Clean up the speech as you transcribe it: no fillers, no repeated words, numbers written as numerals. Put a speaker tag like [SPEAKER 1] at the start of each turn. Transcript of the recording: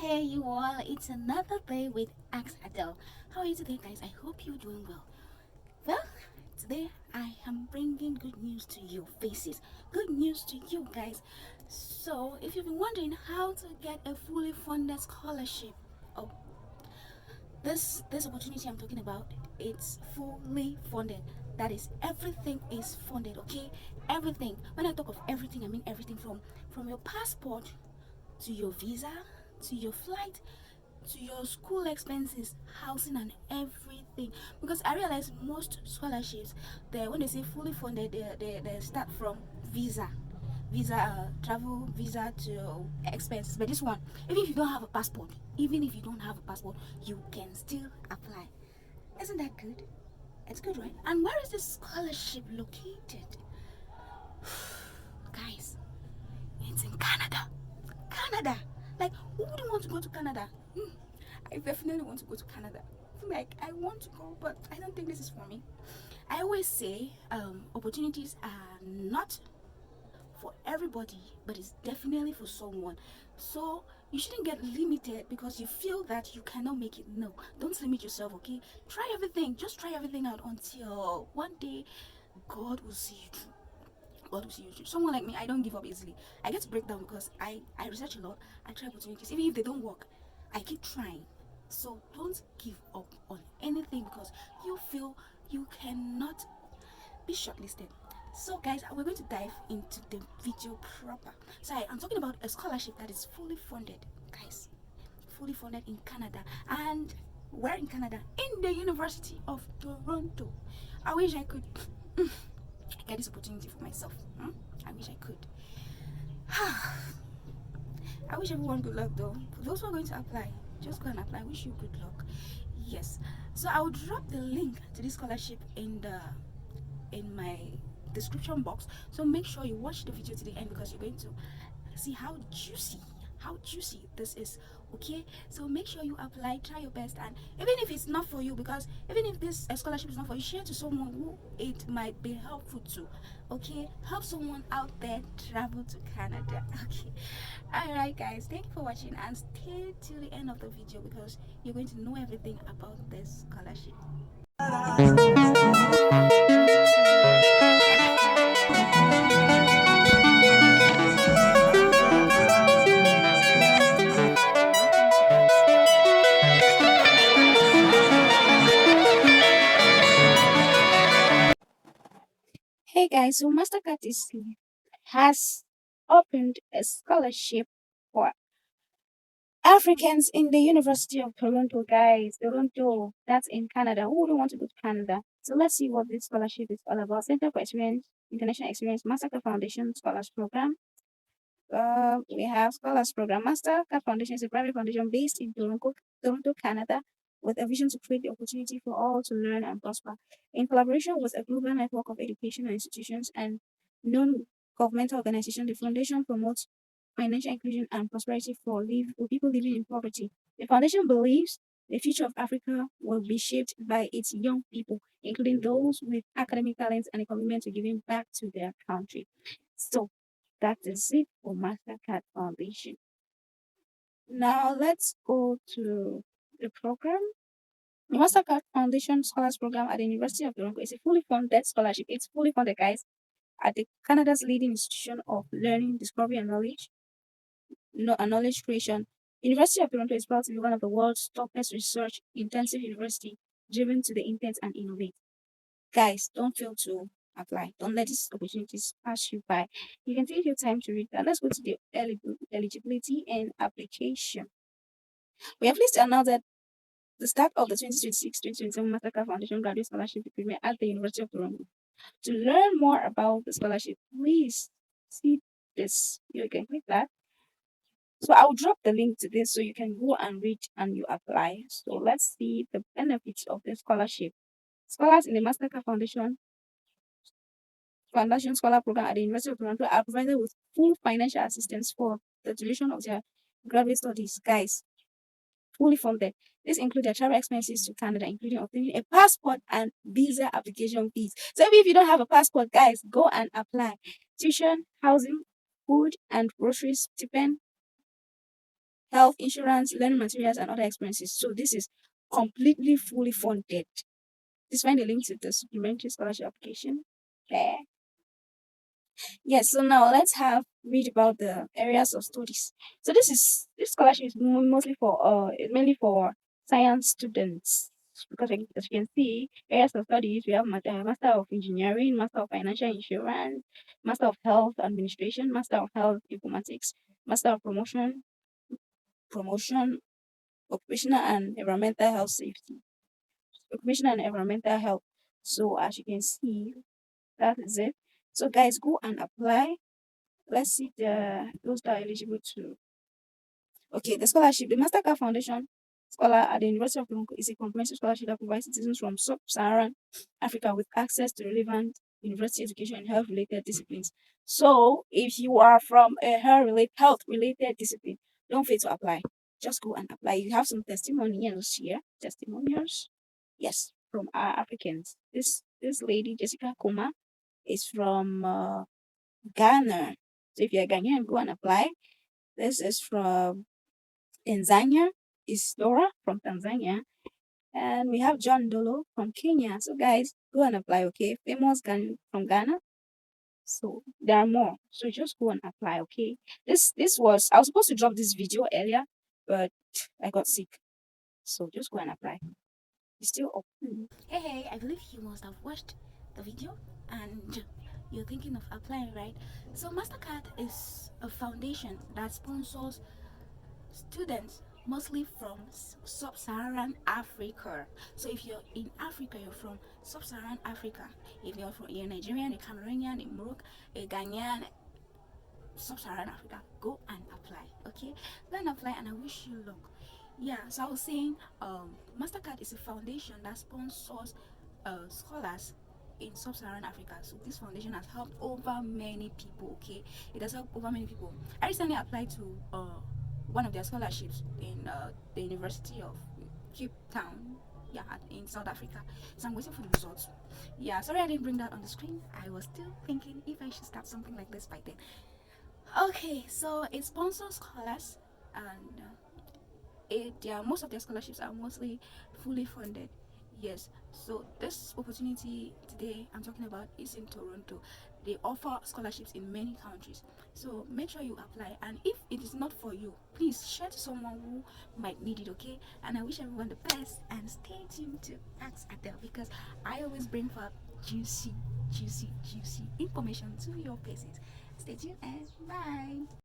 [SPEAKER 1] Hey you all, it's another day with Ask Adele. How are you today, guys? I hope you're doing well. Well, today I am bringing good news to your faces. Good news to you guys. So, if you've been wondering how to get a fully funded scholarship, oh, this opportunity I'm talking about, it's fully funded. That is, everything is funded. Okay, everything. When I talk of everything, I mean everything from your passport to your visa to your flight to your school expenses, housing, and everything. Because I realize most scholarships, when they say fully funded, they start from visa, travel visa to expenses. But this one, even if you don't have a passport, you can still apply. Isn't that good? It's good, right? And where is this scholarship located, guys? It's in Canada. Canada. Like, who wouldn't want to go to Canada? I definitely want to go to Canada. Like, I want to go, but I don't think this is for me. I always say opportunities are not for everybody, but it's definitely for someone. So you shouldn't get limited because you feel that you cannot make it. No, don't limit yourself, okay? Try everything. Just try everything out until one day God will see you through. God will see you through. Someone like me, I don't give up easily. I get to break down because I research a lot. I try opportunities. Even if they don't work, I keep trying. So don't give up on anything because you feel you cannot be shortlisted. So guys, we're going to dive into the video proper. So I'm talking about a scholarship that is fully funded, guys. Fully funded in Canada. And where in Canada? In the University of Toronto. I wish I could get this opportunity for myself. I wish I could. I wish everyone good luck though. For those who are going to apply, just go and apply. I wish you good luck. Yes. So I will drop the link to this scholarship in my description box. So make sure you watch the video to the end because you're going to see how juicy this is. Okay, so make sure you apply, try your best, and even if it's not for you, because even if this scholarship is not for you, share to someone who it might be helpful to. Okay, help someone out there travel to Canada. Okay, all right guys, thank you for watching and stay till the end of the video because you're going to know everything about this scholarship. Hey guys, so Mastercard has opened a scholarship for Africans in the University of Toronto, guys. Toronto, that's in Canada. Who wouldn't want to go to Canada? So let's see what this scholarship is all about. Center for Experience, International Experience, Mastercard Foundation Scholars Program. We have Scholars Program. Mastercard Foundation is a private foundation based in Toronto, Canada, with a vision to create the opportunity for all to learn and prosper. In collaboration with a global network of educational institutions and non-governmental organizations, the foundation promotes financial inclusion and prosperity for people living in poverty. The foundation believes the future of Africa will be shaped by its young people, including those with academic talents and a commitment to giving back to their country. So that is it for Mastercard Foundation. Now let's go to the program. The Mastercard Foundation Scholars Program at the University of Toronto is a fully funded scholarship. It's fully funded, guys, at the Canada's leading institution of learning, discovery, and knowledge creation. University of Toronto is proud to be one of the world's topest research-intensive university, driven to the intent and innovate. Guys, don't fail to apply. Don't let these opportunities pass you by. You can take your time to read that. Let's go to the eligibility and application. We are pleased to announce that the start of the 2026-2027 Mastercard Foundation Graduate Scholarship Recruitment at the University of Toronto. To learn more about the scholarship, please see this. You can click that. So I'll drop the link to this so you can go and read and you apply. So let's see the benefits of the scholarship. Scholars in the Mastercard Foundation Scholar Program at the University of Toronto are provided with full financial assistance for the duration of their graduate studies. Guys, fully funded. This includes their travel expenses to Canada, including obtaining a passport and visa application fees. So if you don't have a passport, guys, go and apply. Tuition, housing, food, and groceries, stipend, health insurance, learning materials, and other expenses. So this is completely fully funded. Just find the link to the supplementary scholarship application. Okay. Yes, so now let's have read about the areas of studies. So this scholarship is mostly for it's mainly for science students, because as you can see, areas of studies we have Master of Engineering, Master of Financial Insurance, Master of Health Administration, Master of Health Informatics, Master of Promotion, Occupational and Environmental Health Safety, Occupational and Environmental Health. So as you can see, that is it. So guys, go and apply. Let's see those that are eligible to. Okay, the scholarship. The Mastercard Foundation Scholar at the University of Toronto is a comprehensive scholarship that provides citizens from Sub-Saharan Africa with access to relevant university education and health-related disciplines. So, if you are from a health-related discipline, don't fail to apply. Just go and apply. You have some testimonials here. Testimonials, yes, from our Africans. This lady Jessica Kuma is from Ghana. So if you're Ghanaian, go and apply. This is from Tanzania. Is Dora from Tanzania. And we have John Dolo from Kenya. So guys, go and apply, okay? Famous Ghan from Ghana. So there are more. So just go and apply, okay? This was I was supposed to drop this video earlier, but I got sick. So just go and apply. It's still open. Hey, I believe you must have watched the video and you're thinking of applying, right? So Mastercard is a foundation that sponsors students mostly from Sub-Saharan Africa. So if you're in Africa, you're from Sub-Saharan Africa. If you're Nigerian, a Cameroonian, a Moroccan, a Ghanaian, Sub-Saharan Africa, go and apply. Okay, go and apply, and I wish you luck. Yeah, so I was saying, Mastercard is a foundation that sponsors scholars in Sub-Saharan Africa. So this foundation has helped over many people. Okay, it has helped over many people. I recently applied to one of their scholarships in the University of Cape Town. Yeah, in South Africa. So I'm waiting for the results. Yeah, sorry I didn't bring that on the screen. I was still thinking if I should start something like this by then. Okay, so it sponsors scholars, and most of their scholarships are mostly fully funded. Yes, so this opportunity today I'm talking about is in Toronto. They offer scholarships in many countries, so make sure you apply. And if it is not for you, please share to someone who might need it. Okay, and I wish everyone the best. And stay tuned to Ask Adele, because I always bring forth juicy information to your faces. Stay tuned and bye.